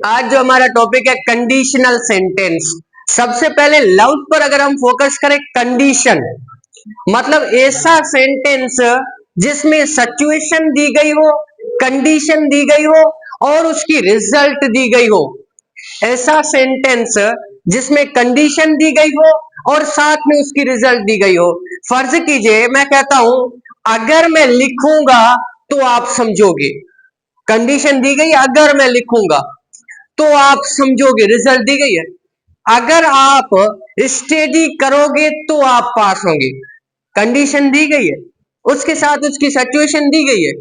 आज जो हमारा टॉपिक है कंडीशनल सेंटेंस। सबसे पहले लफ्ज पर अगर हम फोकस करें, कंडीशन मतलब ऐसा सेंटेंस जिसमें सिचुएशन दी गई हो, कंडीशन दी गई हो और उसकी रिजल्ट दी गई हो। ऐसा सेंटेंस जिसमें कंडीशन दी गई हो और साथ में उसकी रिजल्ट दी गई हो। फर्ज कीजिए मैं कहता हूं अगर मैं लिखूंगा तो आप समझोगे, कंडीशन दी गई अगर मैं लिखूंगा तो आप समझोगे, रिजल्ट दी गई है। अगर आप स्टडी करोगे तो आप पास होंगे, कंडीशन दी गई है, उसके साथ उसकी सिचुएशन दी गई है।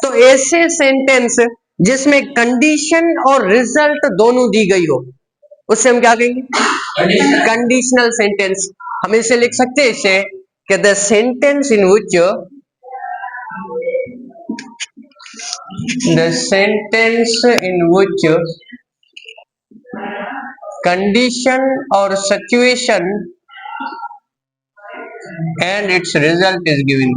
तो ऐसे सेंटेंस जिसमें कंडीशन और रिजल्ट दोनों दी गई हो उससे हम क्या कहेंगे? Conditional sentence. हम इसे लिख सकते हैं इसे कि the sentence in which condition or situation and its result is given.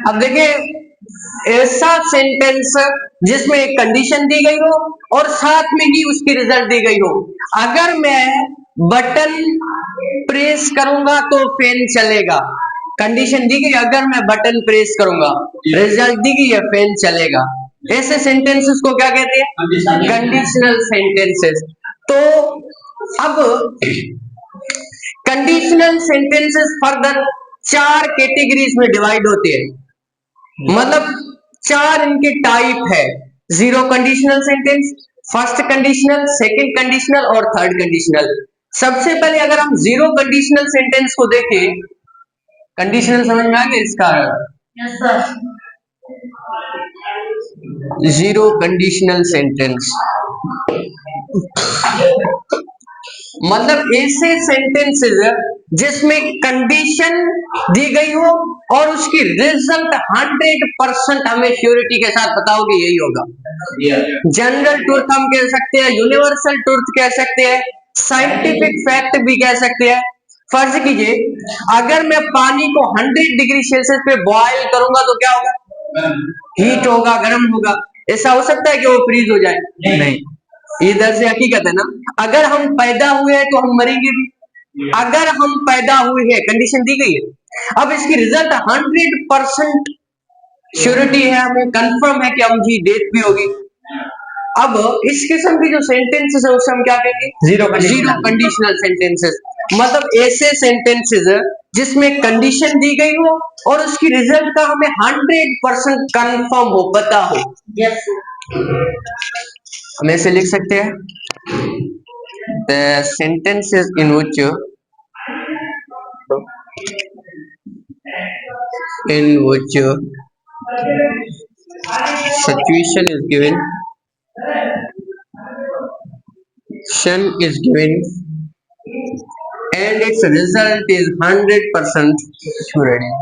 अब देखिए ऐसा सेंटेंस जिसमें एक कंडीशन दी गई हो और साथ में ही उसकी रिजल्ट दी गई हो। अगर मैं बटन प्रेस करूंगा तो फैन चलेगा, कंडीशन दी गई अगर मैं बटन प्रेस करूंगा, रिजल्ट दी गई है फैन चलेगा। ऐसे सेंटेंसेस को क्या कहते हैं? Conditional sentences. तो अब कंडीशनल सेंटेंसेस फर्दर 4 कैटेगरीज में डिवाइड होते हैं, मतलब 4 इनके टाइप है। Zero conditional sentence, first conditional, second conditional और थर्ड कंडीशनल। सबसे पहले अगर हम जीरो कंडीशनल सेंटेंस को देखें, कंडीशनल समझ में आ गया इसका? जीरो कंडीशनल सेंटेंस मतलब ऐसे सेंटेंसेस जिसमें कंडीशन दी गई हो और उसकी रिजल्ट 100% हमें श्योरिटी के साथ बताओगे यही होगा। जनरल ट्रूथ हम कह सकते हैं, यूनिवर्सल ट्रूथ कह सकते हैं, साइंटिफिक फैक्ट भी कह सकते हैं। फर्ज कीजिए अगर मैं पानी को 100 डिग्री सेल्सियस पे बॉयल करूंगा तो क्या होगा? हीट होगा, गर्म होगा। ऐसा हो सकता है कि वो फ्रीज हो जाए? नहीं। इधर से हकीकत है ना, अगर हम पैदा हुए हैं तो हम मरेंगे भी। अगर हम पैदा हुए हैं, कंडीशन दी गई है। अब इसकी रिजल्ट 100% श्योरिटी है, हमें कंफर्म है कि हम जी डेथ भी होगी। अब इस किस्म की जो सेंटेंसेस है उसे हम क्या कहेंगे? Zero conditional sentences. मतलब ऐसे सेंटेंसेस जिसमें कंडीशन दी गई हो और उसकी रिजल्ट का हमें 100% कंफर्म हो, पता हो। हम ऐसे लिख सकते हैं the sentences in which situation is given and its result is 100% surety.